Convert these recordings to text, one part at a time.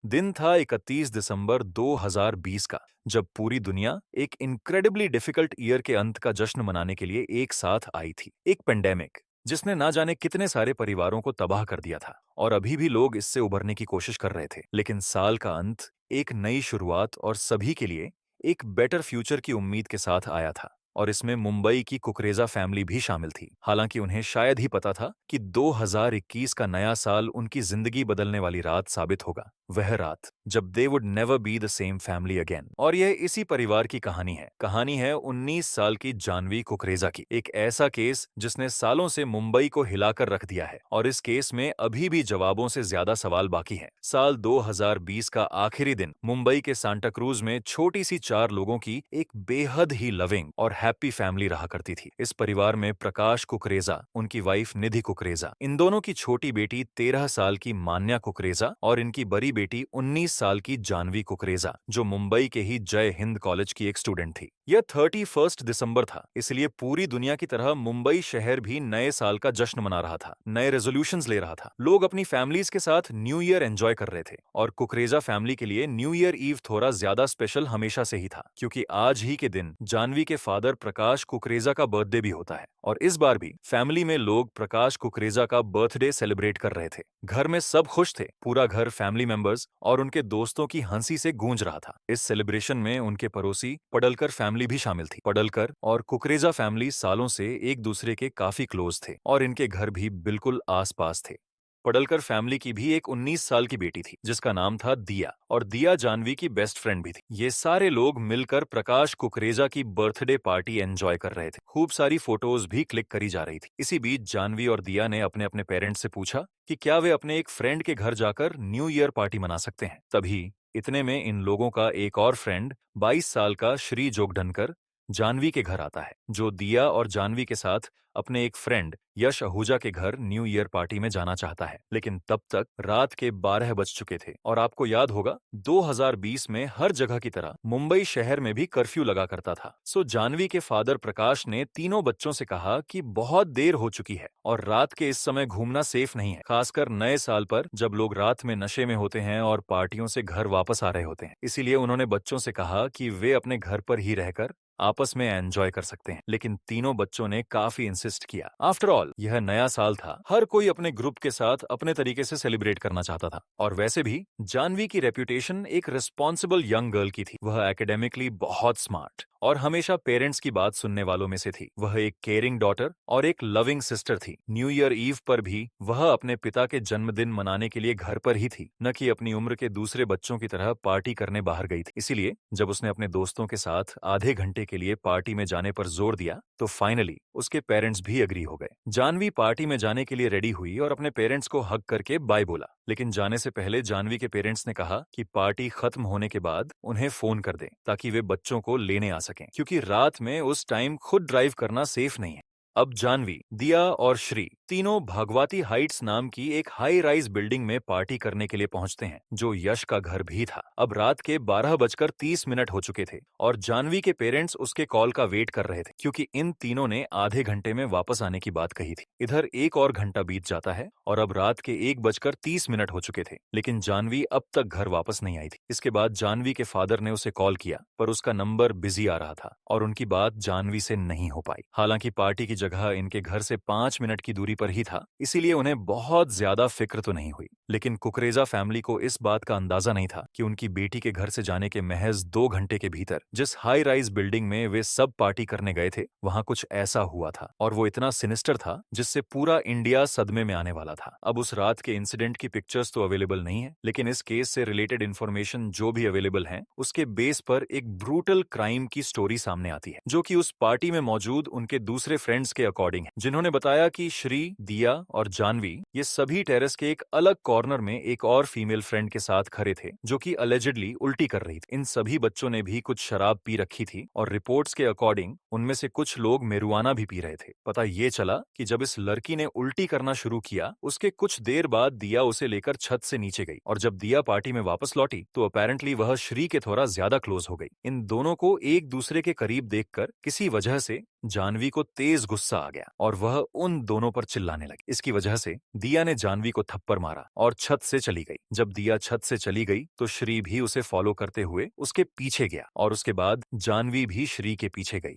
दिन था 31 दिसंबर 2020 का, जब पूरी दुनिया एक इनक्रेडिबली डिफिकल्ट ईयर के अंत का जश्न मनाने के लिए एक साथ आई थी। एक पेंडेमिक जिसने ना जाने कितने सारे परिवारों को तबाह कर दिया था और अभी भी लोग इससे उभरने की कोशिश कर रहे थे। लेकिन साल का अंत एक नई शुरुआत और सभी के लिए एक बेटर फ्यूचर की उम्मीद के साथ आया था। और इसमें मुंबई की कुकरेजा फैमिली भी शामिल थी। हालांकि उन्हें शायद ही पता था कि 2021 का नया साल उनकी जिंदगी बदलने वाली रात साबित होगा। वह रात जब they would never be the same family again. और यह इसी परिवार की कहानी है 19 साल की जानवी कुकरेजा की। एक ऐसा केस जिसने सालों से मुंबई को हिलाकर रख दिया है और इस केस में अभी भी जवाबों से ज्यादा सवाल बाकी हैं। साल 2020 का आखिरी दिन मुंबई के सांता क्रूज में छोटी सी 4 लोगों की एक बेहद ही लविंग और हैप्पी फैमिली रहा करती थी। इस परिवार में प्रकाश कुकरेजा, उनकी वाइफ निधि कुकरेजा, इन दोनों की छोटी बेटी 13 साल की मान्या कुकरेजा और इनकी बड़ी बेटी 19 साल की जानवी कुकरेजा, जो मुंबई के ही जय हिंद कॉलेज की एक स्टूडेंट थी। यह 31 दिसंबर था, इसलिए पूरी दुनिया की तरह मुंबई शहर भी नए साल का जश्न मना रहा था, नए रेजोल्यूशंस ले रहा था। लोग अपनी फैमिलीज के साथ न्यू ईयर एंजॉय कर रहे थे और कुकरेजा फैमिली के लिए न्यू ईयर ईव थोड़ा ज्यादा स्पेशल हमेशा से ही था, क्योंकि आज ही के दिन जानवी के फादर प्रकाश कुकरेजा का बर्थडे भी होता है। और इस बार भी फैमिली में लोग प्रकाश कुकरेजा का बर्थडे सेलिब्रेट कर रहे थे। घर में सब खुश थे, पूरा घर फैमिली मेंबर्स और उनके दोस्तों की हंसी से गूंज रहा था। इस सेलिब्रेशन में उनके पड़ोसी पडलकर फैमिली भी शामिल थी। पडलकर और कुकरेजा फैमिली सालों से एक दूसरे के काफी क्लोज थे और इनके घर भी बिल्कुल आस-पास थे। पडलकर फैमिली की भी एक 19 साल की बेटी थी जिसका नाम था दिया, और दिया जानवी की बेस्ट फ्रेंड भी थी। ये सारे लोग मिलकर प्रकाश कुकरेजा की बर्थडे पार्टी एंजॉय कर रहे थे। खूब सारी फोटोज भी क्लिक करी जा रही थी। इसी बीच जानवी और दिया ने अपने अपने पेरेंट्स से पूछा कि क्या वे अपने एक फ्रेंड के घर जाकर न्यू ईयर पार्टी मना सकते हैं। तभी इतने में इन लोगों का एक और फ्रेंड 22 साल का श्री जोगढनकर जानवी के घर आता है, जो दिया और जानवी के साथ अपने एक फ्रेंड यश आहूजा के घर न्यू ईयर पार्टी में जाना चाहता है। लेकिन तब तक रात के 12 बज चुके थे और आपको याद होगा 2020 में हर जगह की तरह मुंबई शहर में भी कर्फ्यू लगा करता था। सो जानवी के फादर प्रकाश ने तीनों बच्चों से कहा कि बहुत देर हो चुकी है और रात के इस समय घूमना सेफ नहीं है, खासकर नए साल पर जब लोग रात में नशे में होते हैं और पार्टियों से घर वापस आ रहे होते हैं। इसीलिए उन्होंने बच्चों से कहा कि वे अपने घर पर ही रहकर आपस में एंजॉय कर सकते हैं। लेकिन तीनों बच्चों ने काफी इंसिस्ट किया। आफ्टर ऑल यह नया साल था, हर कोई अपने ग्रुप के साथ अपने तरीके से सेलिब्रेट करना चाहता था। और वैसे भी जानवी की रेप्यूटेशन एक रिस्पॉन्सिबल यंग गर्ल की थी। वह एकेडमिकली बहुत स्मार्ट और हमेशा पेरेंट्स की बात सुनने वालों में से थी। वह एक केयरिंग डॉटर और एक लविंग सिस्टर थी। न्यू ईयर ईव पर भी वह अपने पिता के जन्मदिन मनाने के लिए घर पर ही थी, न कि अपनी उम्र के दूसरे बच्चों की तरह पार्टी करने बाहर गई थी। इसीलिए जब उसने अपने दोस्तों के साथ आधे घंटे के लिए पार्टी में जाने पर जोर दिया तो फाइनली उसके पेरेंट्स भी एग्री हो गए। जानवी पार्टी में जाने के लिए रेडी हुई और अपने पेरेंट्स को हग करके बाय बोला। लेकिन जाने से पहले जानवी के पेरेंट्स ने कहा कि पार्टी खत्म होने के बाद उन्हें फोन कर दें ताकि वे बच्चों को लेने आ सकें, क्योंकि रात में उस टाइम खुद ड्राइव करना सेफ नहीं है। अब जानवी, दिया और श्री तीनों भागवती हाइट्स नाम की एक हाई राइज बिल्डिंग में पार्टी करने के लिए पहुंचते हैं, जो यश का घर भी था। अब रात के 12:30 हो चुके थे और जानवी के पेरेंट्स उसके कॉल का वेट कर रहे थे, क्योंकि इन तीनों ने आधे घंटे में वापस आने की बात कही थी। इधर एक और घंटा बीत जाता है और अब रात के 1:30 हो चुके थे, लेकिन जानवी अब तक घर वापस नहीं आई थी। इसके बाद जानवी के फादर ने उसे कॉल किया, पर उसका नंबर बिजी आ रहा था और उनकी बात जानवी से नहीं हो पाई। हालांकि पार्टी की जगह इनके घर से 5 मिनट की दूरी पर ही था, इसीलिए उन्हें बहुत ज्यादा फिक्र तो नहीं हुई। लेकिन कुकरेजा फैमिली को इस बात का अंदाजा नहीं था कि उनकी बेटी के घर से जाने के महज 2 घंटे के भीतर जिस हाई राइज बिल्डिंग में वे सब पार्टी करने गए थे, वहां कुछ ऐसा हुआ था और वो इतना सिनिस्टर था जिससे पूरा इंडिया सदमे में आने वाला था। अब उस रात के इंसिडेंट की पिक्चर्स तो अवेलेबल नहीं है, लेकिन इस केस से रिलेटेड इन्फॉर्मेशन जो भी अवेलेबल है उसके बेस पर एक ब्रूटल क्राइम की स्टोरी सामने आती है, जो कि उस पार्टी में मौजूद उनके दूसरे फ्रेंड्स के अकॉर्डिंग है, जिन्होंने बताया कि श्री, दिया और जानवी ये सभी टेरेस के एक अलग कॉर्नर में एक और फीमेल फ्रेंड के साथ खड़े थे, जो कि अलेजिडली उल्टी कर रही थी। इन सभी बच्चों ने भी कुछ शराब पी रखी थी और रिपोर्ट्स के अकॉर्डिंग उनमें से कुछ लोग मेरुआना भी पी रहे थे। पता ये चला कि जब इस लड़की ने उल्टी करना शुरू किया, उसके कुछ देर बाद दिया उसे लेकर छत से नीचे गई और जब दिया पार्टी में वापस लौटी तो अपेरेंटली वह श्री के थोड़ा ज्यादा क्लोज हो गई। इन दोनों को एक दूसरे के करीब देखकर किसी वजह से जानवी को तेज गुस्सा आ गया और वह उन दोनों पर चिल्लाने लगी। इसकी वजह से दिया ने जानवी को थप्पड़ मारा और छत से चली गई। जब दिया छत से चली गई तो श्री भी उसे फॉलो करते हुए उसके पीछे गया और उसके बाद जानवी भी श्री के पीछे गई।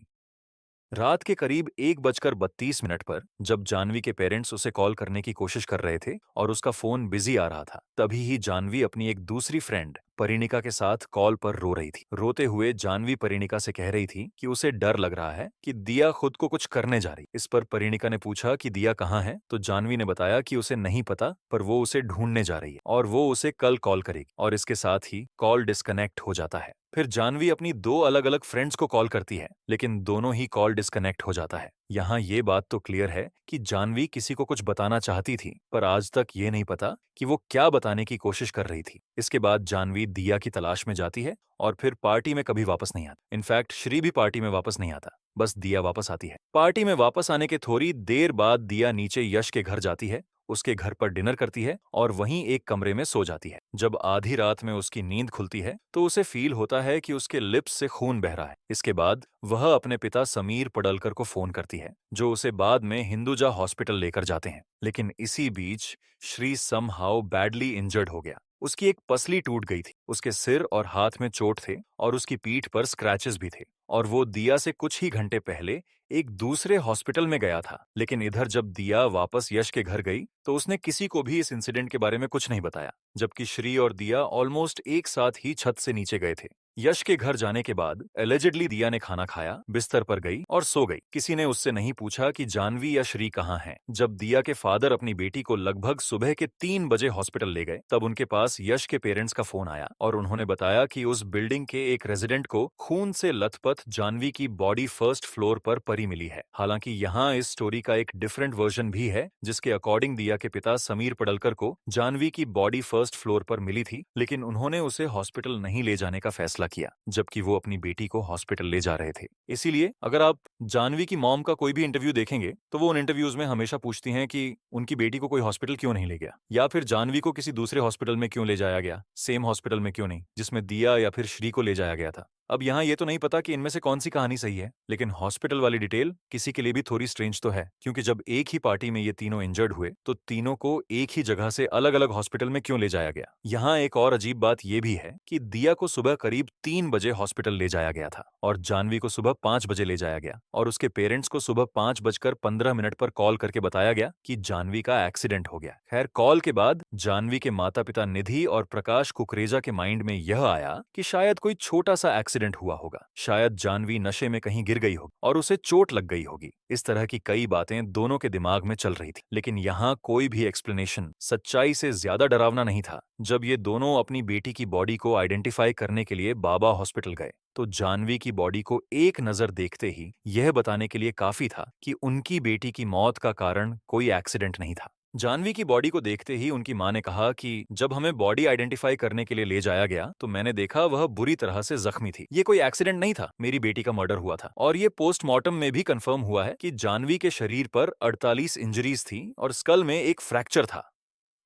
रात के करीब 1:32 पर जब जानवी के पेरेंट्स उसे कॉल करने की कोशिश कर रहे थे और उसका फोन बिजी आ रहा था, तभी ही जानवी अपनी एक दूसरी फ्रेंड परिणिका के साथ कॉल पर रो रही थी। रोते हुए जानवी परिणिका से कह रही थी कि उसे डर लग रहा है कि दिया खुद को कुछ करने जा रही। इस पर परिणिका ने पूछा कि दिया कहाँ है, तो जानवी ने बताया कि उसे नहीं पता, पर वो उसे ढूंढने जा रही है और वो उसे कल कॉल करेगी। और इसके साथ ही कॉल डिस्कनेक्ट हो जाता है। फिर जानवी अपनी दो अलग अलग फ्रेंड्स को कॉल करती है, लेकिन दोनों ही कॉल डिस्कनेक्ट हो जाता है। यहाँ ये बात तो क्लियर है कि जानवी किसी को कुछ बताना चाहती थी, पर आज तक ये नहीं पता कि वो क्या बताने की कोशिश कर रही थी। इसके बाद जानवी दिया की तलाश में जाती है और फिर पार्टी में कभी वापस नहीं आता। इनफैक्ट श्री भी पार्टी में वापस नहीं आता, बस दिया वापस आती है। पार्टी में वापस आने के थोड़ी देर बाद दिया नीचे यश के घर जाती है, उसके घर पर डिनर करती है और वहीं एक कमरे में सो जाती है। जब आधी रात में उसकी नींद खुलती है तो उसे फील होता है कि उसके लिप्स से खून बह रहा है। इसके बाद वह अपने पिता समीर पडलकर को फोन करती है, जो उसे बाद में हिंदुजा हॉस्पिटल लेकर जाते हैं। लेकिन इसी बीच श्री समहाउ बैडली इंजर्ड हो गया। उसकी एक पसली टूट गई थी, उसके सिर और हाथ में चोट थे और उसकी पीठ पर स्क्रैचेस भी थे। और वो दिया से कुछ ही घंटे पहले एक दूसरे हॉस्पिटल में गया था। लेकिन इधर जब दिया वापस यश के घर गई तो उसने किसी को भी इस इंसिडेंट के बारे में कुछ नहीं बताया, जबकि श्री और दिया ऑलमोस्ट एक साथ ही छत से नीचे गए थे। यश के घर जाने के बाद एलिजिडली दिया ने खाना खाया, बिस्तर पर गई और सो गई। किसी ने उससे नहीं पूछा कि जानवी या श्री कहाँ हैं। जब दिया के फादर अपनी बेटी को लगभग सुबह के 3 बजे हॉस्पिटल ले गए, तब उनके पास यश के पेरेंट्स का फोन आया और उन्होंने बताया कि उस बिल्डिंग के एक रेजिडेंट को खून से लथपथ जानवी की बॉडी फर्स्ट फ्लोर पर पड़ी मिली है। हालांकि यहाँ इस स्टोरी का एक डिफरेंट वर्जन भी है, जिसके अकॉर्डिंग दिया के पिता समीर पडलकर को जानवी की बॉडी फर्स्ट फ्लोर पर मिली थी, लेकिन उन्होंने उसे हॉस्पिटल नहीं ले जाने का फैसला किया, जबकि वो अपनी बेटी को हॉस्पिटल ले जा रहे थे। इसीलिए अगर आप जानवी की मॉम का कोई भी इंटरव्यू देखेंगे तो वो उन इंटरव्यूज में हमेशा पूछती हैं कि उनकी बेटी को कोई हॉस्पिटल क्यों नहीं ले गया, या फिर जानवी को किसी दूसरे हॉस्पिटल में क्यों ले जाया गया, सेम हॉस्पिटल में क्यों नहीं जिसमें दिया या फिर श्री को ले जाया गया था। अब यहाँ ये तो नहीं पता कि इनमें से कौन सी कहानी सही है, लेकिन हॉस्पिटल वाली डिटेल किसी के लिए भी थोड़ी स्ट्रेंज तो है, क्योंकि जब एक ही पार्टी में ये तीनों इंजर्ड हुए तो तीनों को एक ही जगह से अलग अलग हॉस्पिटल में क्यों ले जाया गया। यहाँ एक और अजीब बात यह भी है कि दिया को सुबह करीब 3 बजे हॉस्पिटल ले जाया गया था और जानवी को सुबह 5 बजे ले जाया गया, और उसके पेरेंट्स को सुबह 5:15 पर कॉल करके बताया गया कि जानवी का एक्सीडेंट हो गया। खैर, कॉल के बाद जानवी के माता पिता निधि और प्रकाश कुकरेजा के माइंड में यह आया कि शायद कोई छोटा सा एक्सीडेंट हुआ होगा, शायद जानवी नशे में कहीं गिर गई होगी और उसे चोट लग गई होगी। इस तरह की कई बातें दोनों के दिमाग में चल रही थी, लेकिन यहाँ कोई भी एक्सप्लेनेशन सच्चाई से ज्यादा डरावना नहीं था। जब ये दोनों अपनी बेटी की बॉडी को आइडेंटिफाई करने के लिए बाबा हॉस्पिटल गए तो जानवी की बॉडी को एक नजर देखते ही यह बताने के लिए काफी था कि उनकी बेटी की मौत का कारण कोई एक्सीडेंट नहीं था। जानवी की बॉडी को देखते ही उनकी मां ने कहा कि जब हमें बॉडी आइडेंटिफाई करने के लिए ले जाया गया तो मैंने देखा वह बुरी तरह से जख्मी थी। ये कोई एक्सीडेंट नहीं था, मेरी बेटी का मर्डर हुआ था। और ये पोस्टमार्टम में भी कंफर्म हुआ है कि जानवी के शरीर पर 48 इंजरीज थी और स्कल में एक फ्रैक्चर था।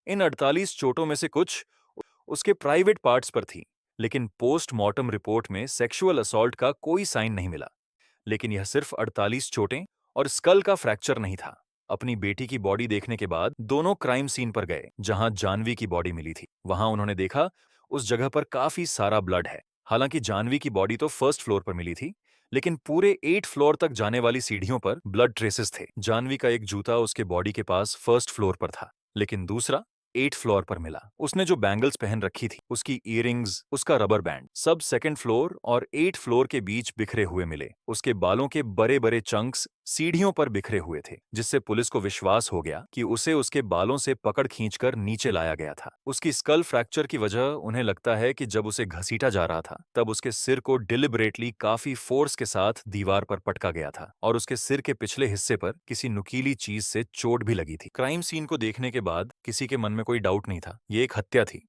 इन 48 चोटों में से कुछ उसके प्राइवेट पार्ट्स पर थी, लेकिन पोस्टमार्टम रिपोर्ट में सेक्सुअल असॉल्ट का कोई साइन नहीं मिला। लेकिन यह सिर्फ 48 चोटें और स्कल का फ्रैक्चर नहीं था। अपनी बेटी की बॉडी देखने के बाद दोनों क्राइम सीन पर गए जहां जानवी की बॉडी मिली थी। वहां उन्होंने देखा उस जगह पर काफी सारा ब्लड है। हालांकि जानवी की बॉडी तो फर्स्ट फ्लोर पर मिली थी, लेकिन पूरे 8 फ्लोर तक जाने वाली सीढ़ियों पर ब्लड ट्रेसेस थे। जानवी का एक जूता उसके बॉडी के पास फर्स्ट फ्लोर पर था, लेकिन दूसरा 8 फ्लोर पर मिला। उसने जो बैंगल्स पहन रखी थी, उसकी इयरिंग्स, उसका रबर बैंड सब सेकंड फ्लोर और 8 फ्लोर के बीच बिखरे हुए मिले। उसके बालों के बड़े बड़े चंक्स सीढ़ियों पर बिखरे हुए थे, जिससे पुलिस को विश्वास हो गया कि उसे उसके बालों से पकड़ खींचकर नीचे लाया गया था। उसकी स्कल फ्रैक्चर की वजह उन्हें लगता है कि जब उसे घसीटा जा रहा था तब उसके सिर को डिलिबरेटली काफी फोर्स के साथ दीवार पर पटका गया था और उसके सिर के पिछले हिस्से पर किसी नुकीली चीज से चोट भी लगी थी। क्राइम सीन को देखने के बाद किसी के मन में कोई डाउट नहीं था, ये एक हत्या थी।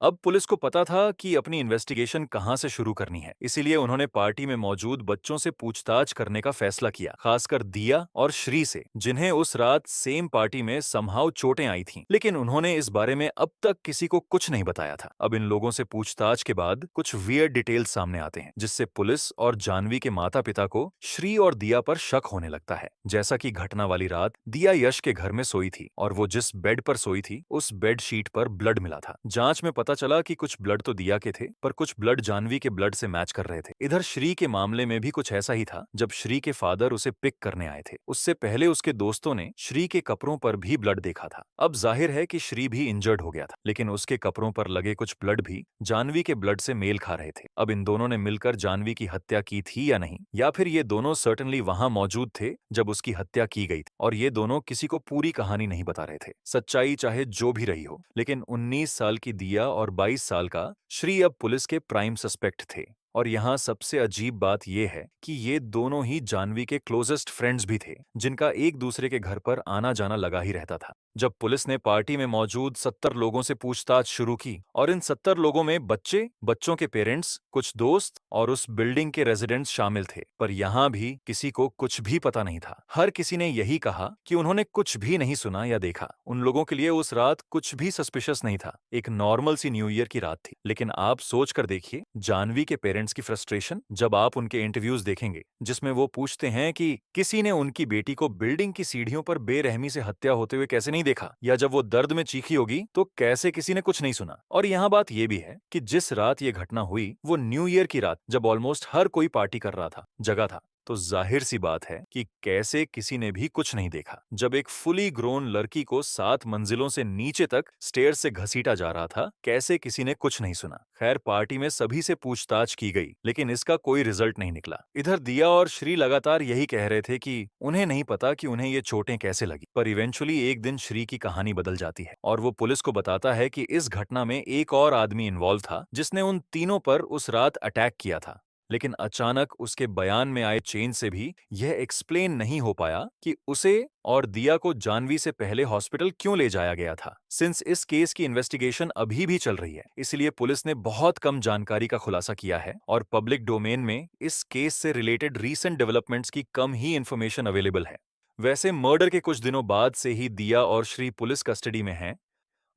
अब पुलिस को पता था कि अपनी इन्वेस्टिगेशन कहां से शुरू करनी है, इसीलिए उन्होंने पार्टी में मौजूद बच्चों से पूछताछ करने का फैसला किया, खासकर दिया और श्री से, जिन्हें उस रात सेम पार्टी में समहाउ चोटें आई थीं। लेकिन उन्होंने इस बारे में अब तक किसी को कुछ नहीं बताया था। अब इन लोगों से पूछताछ के बाद कुछ वियर्ड डिटेल्स सामने आते हैं, जिससे पुलिस और जानवी के माता पिता को श्री और दिया पर शक होने लगता है। जैसा कि घटना वाली रात दिया यश के घर में सोई थी और वो जिस बेड पर सोई थी उस बेड शीट पर ब्लड मिला था। जांच में पता चला कि कुछ ब्लड तो दिया के थे, पर कुछ ब्लड जानवी के ब्लड से मैच कर रहे थे। इधर श्री के मामले में भी कुछ ऐसा ही था। जब श्री के फादर उसे पिक करने आए थे, उससे पहले उसके दोस्तों ने श्री के कपड़ों पर भी ब्लड देखा था। अब जाहिर है कि श्री भी इंजर्ड हो गया था, लेकिन उसके कपड़ों पर लगे कुछ ब्लड भी जानवी के ब्लड से मेल खा रहे थे। अब इन दोनों ने मिलकर जानवी की हत्या की थी या नहीं, या फिर ये दोनों सर्टेनली वहां मौजूद थे जब उसकी हत्या की गई थी और ये दोनों किसी को पूरी कहानी नहीं बता रहे थे। सच्चाई चाहे जो भी रही हो, लेकिन 19 साल की दिया और 22 साल का श्री अब पुलिस के प्राइम सस्पेक्ट थे। और यहाँ सबसे अजीब बात यह है कि ये दोनों ही जानवी के क्लोजेस्ट फ्रेंड्स भी थे, जिनका एक दूसरे के घर पर आना जाना लगा ही रहता था। जब पुलिस ने पार्टी में मौजूद 70 लोगों से पूछताछ शुरू की, और इन 70 लोगों में बच्चे, बच्चों के पेरेंट्स, कुछ दोस्त और उस बिल्डिंग के रेजिडेंट्स शामिल थे, पर यहाँ भी किसी को कुछ भी पता नहीं था। हर किसी ने यही कहा कि उन्होंने कुछ भी नहीं सुना या देखा। उन लोगों के लिए उस रात कुछ भी सस्पिशियस नहीं था, एक नॉर्मल सी न्यू ईयर की रात थी। लेकिन आप सोच कर देखिए जानवी के पेरेंट्स की फ्रस्ट्रेशन जब आप उनके इंटरव्यूज देखेंगे, जिसमें वो पूछते हैं कि किसी ने उनकी बेटी को बिल्डिंग की सीढ़ियों पर बेरहमी से हत्या होते हुए कैसे नहीं देखा, या जब वो दर्द में चीखी होगी तो कैसे किसी ने कुछ नहीं सुना। और यहाँ बात यह भी है कि जिस रात ये घटना हुई वो न्यू ईयर की रात, जब ऑलमोस्ट हर कोई पार्टी कर रहा था, जगह था। तो जाहिर सी बात है कि कैसे किसी ने भी कुछ नहीं देखा जब एक फुली ग्रोन लड़की को 7 मंजिलों से नीचे तक स्टेयर से घसीटा जा रहा था, कैसे किसी ने कुछ नहीं सुना। खैर, पार्टी में सभी से पूछताछ की गई, लेकिन इसका कोई रिजल्ट नहीं निकला। इधर दिया और श्री लगातार यही कह रहे थे कि उन्हें नहीं पता कि उन्हें ये चोटें कैसे लगी। पर इवेंचुअली एक दिन श्री की कहानी बदल जाती है और वो पुलिस को बताता है कि इस घटना में एक और आदमी इन्वॉल्व था, जिसने उन तीनों पर उस रात अटैक किया था। लेकिन अचानक उसके बयान में आए चेंज से भी यह एक्सप्लेन नहीं हो पाया कि उसे और दिया को जानवी से पहले हॉस्पिटल क्यों ले जाया गया था। सिंस इस केस की इन्वेस्टिगेशन अभी भी चल रही है, इसलिए पुलिस ने बहुत कम जानकारी का खुलासा किया है और पब्लिक डोमेन में इस केस से रिलेटेड रीसेंट डेवलपमेंट्स की कम ही इंफॉर्मेशन अवेलेबल है। वैसे मर्डर के कुछ दिनों बाद से ही दिया और श्री पुलिस कस्टडी में हैं।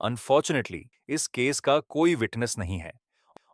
अनफॉर्चुनेटली इस केस का कोई विटनेस नहीं है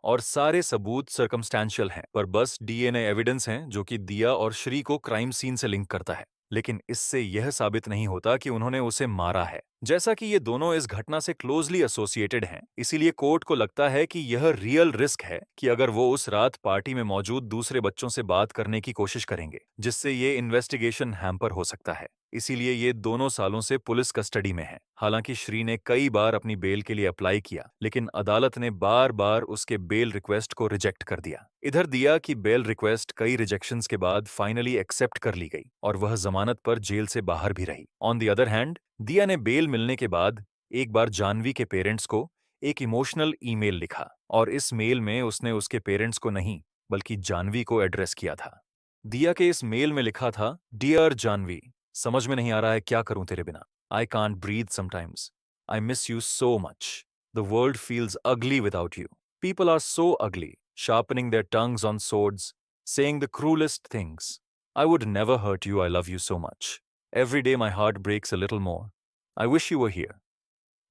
और सारे सबूत सर्कमस्टेंशियल हैं, पर बस डीएनए एविडेंस हैं जो कि दिया और श्री को क्राइम सीन से लिंक करता है। लेकिन इससे यह साबित नहीं होता कि उन्होंने उसे मारा है। जैसा कि ये दोनों इस घटना से क्लोजली एसोसिएटेड हैं, इसीलिए कोर्ट को लगता है कि यह रियल रिस्क है कि अगर वो उस रात पार्टी में मौजूद दूसरे बच्चों से बात करने की कोशिश करेंगे, जिससे ये इन्वेस्टिगेशन हैम्पर हो सकता है। इसीलिए ये दोनों सालों से पुलिस कस्टडी में है। हालांकि श्री ने कई बार अपनी बेल के लिए अप्लाई किया, लेकिन अदालत ने बार बार उसके बेल रिक्वेस्ट को रिजेक्ट कर दिया। इधर दिया की बेल रिक्वेस्ट कई रिजेक्शंस के बाद फाइनली एक्सेप्ट कर ली गई और वह जमानत पर जेल से बाहर भी रही। ऑन द अदर हैंड, दिया ने बेल मिलने के बाद एक बार जानवी के पेरेंट्स को एक इमोशनल ईमेल लिखा और इस मेल में उसने उसके पेरेंट्स को नहीं बल्कि जानवी को एड्रेस किया था। दिया के इस मेल में लिखा था, डियर जानवी, समझ में नहीं आ रहा है क्या करूं तेरे बिना। I can't breathe sometimes. I miss you so much. The world feels ugly without you. People are so ugly, sharpening their tongues on swords, saying the cruelest things. I would never hurt you, I love you so much. Every day my heart breaks a little more. I wish you were here.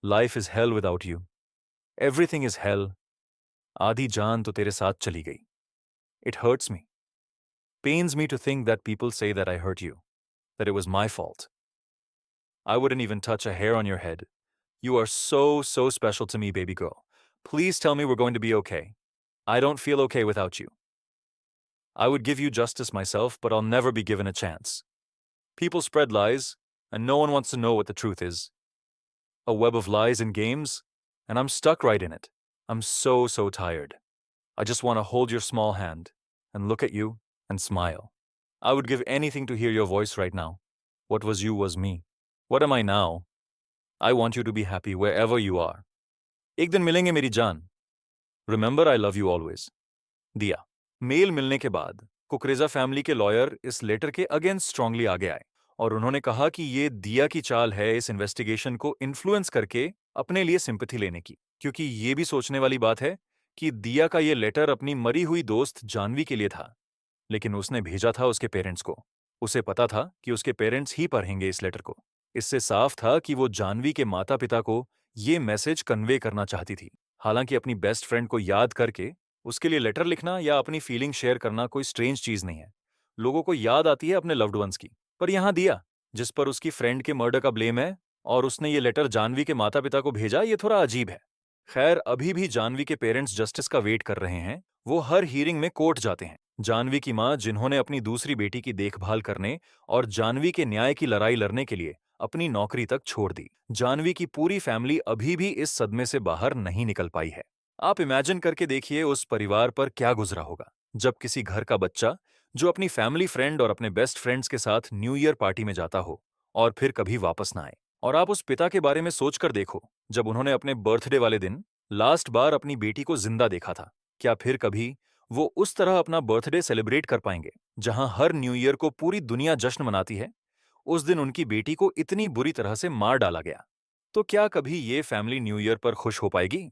Life is hell without you. Everything is hell. आधी जान तो तेरे साथ चली गई. It hurts me. Pains me to think that people say that I hurt you, that it was my fault. I wouldn't even touch a hair on your head. You are so, so special to me, baby girl. Please tell me we're going to be okay. I don't feel okay without you. I would give you justice myself, but I'll never be given a chance. People spread lies, and no one wants to know what the truth is. A web of lies and games, and I'm stuck right in it. I'm so, so tired. I just want to hold your small hand and look at you and smile. I would give anything to hear your voice right now. What was you was me. What am I now? I want you to be happy wherever you are. एक दिन मिलेंगे मेरी जान. Remember, I love you always. दिया. Mail मिलने के बाद Kukreja family के लॉयर इस लेटर के अगेंस्ट स्ट्रांगली आगे आए और उन्होंने कहा कि ये दिया की चाल है इस इन्वेस्टिगेशन को इन्फ्लुएंस करके अपने लिए सिंपैथी लेने की। क्योंकि ये भी सोचने वाली बात है कि दिया का ये लेटर अपनी मरी हुई दोस्त जानवी के लिए था, लेकिन उसने भेजा था उसके पेरेंट्स को। उसे पता था कि उसके पेरेंट्स ही पढ़ेंगे इस लेटर को। इससे साफ था कि वो जानवी के माता-पिता को ये मैसेज कन्वे करना चाहती थी। हालांकि अपनी बेस्ट फ्रेंड को याद करके उसके लिए लेटर लिखना या अपनी फीलिंग शेयर करना कोई स्ट्रेंज चीज नहीं है। लोगों को याद आती है अपने लव्ड वंस की। पर यहां दिया, जिस पर उसकी फ्रेंड के मर्डर का ब्लेम है, और उसने ये लेटर जानवी के माता-पिता को भेजा, ये थोड़ा अजीब है। खैर, अभी भी जानवी के पेरेंट्स जस्टिस का वेट कर रहे हैं। वो हर हियरिंग में कोर्ट जाते हैं। जानवी की मां, जिन्होंने अपनी दूसरी बेटी की देखभाल करने और जानवी के न्याय की लड़ाई लड़ने के लिए अपनी नौकरी तक छोड़ दी। जानवी की पूरी फैमिली अभी भी इस सदमे से बाहर नहीं निकल पाई है। आप इमेजिन करके देखिए उस परिवार पर क्या गुजरा होगा जब किसी घर का बच्चा, जो अपनी फैमिली फ्रेंड और अपने बेस्ट फ्रेंड्स के साथ न्यू ईयर पार्टी में जाता हो और फिर कभी वापस ना आए। और आप उस पिता के बारे में सोचकर देखो, जब उन्होंने अपने बर्थडे वाले दिन लास्ट बार अपनी बेटी को जिंदा देखा था। क्या फिर कभी वो उस तरह अपना बर्थडे सेलिब्रेट कर पाएंगे जहां हर न्यू ईयर को पूरी दुनिया जश्न मनाती है? उस दिन उनकी बेटी को इतनी बुरी तरह से मार डाला गया। तो क्या कभी ये फैमिली न्यू ईयर पर खुश हो पाएगी?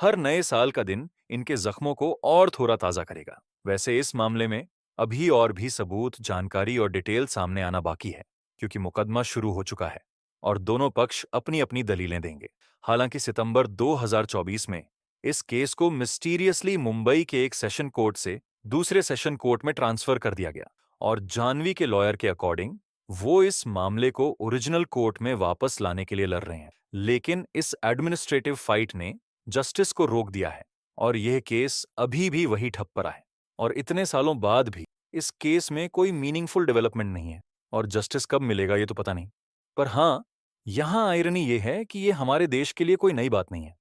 हर नए साल का दिन इनके जख्मों को और थोड़ा ताजा करेगा। वैसे इस मामले में अभी और भी सबूत, जानकारी और डिटेल सामने आना बाकी है, क्योंकि मुकदमा शुरू हो चुका है और दोनों पक्ष अपनी अपनी दलीलें देंगे। हालांकि सितंबर 2024 में इस केस को मिस्टीरियसली मुंबई के एक सेशन कोर्ट से दूसरे सेशन कोर्ट में ट्रांसफर कर दिया गया, और जानवी के लॉयर के अकॉर्डिंग वो इस मामले को ओरिजिनल कोर्ट में वापस लाने के लिए लड़ रहे हैं। लेकिन इस एडमिनिस्ट्रेटिव फाइट ने जस्टिस को रोक दिया है, और यह केस अभी भी वही ठप पड़ा है। और इतने सालों बाद भी इस केस में कोई मीनिंगफुल डेवलपमेंट नहीं है, और जस्टिस कब मिलेगा ये तो पता नहीं। पर हाँ, यहाँ आयरनी ये है कि ये हमारे देश के लिए कोई नई बात नहीं है।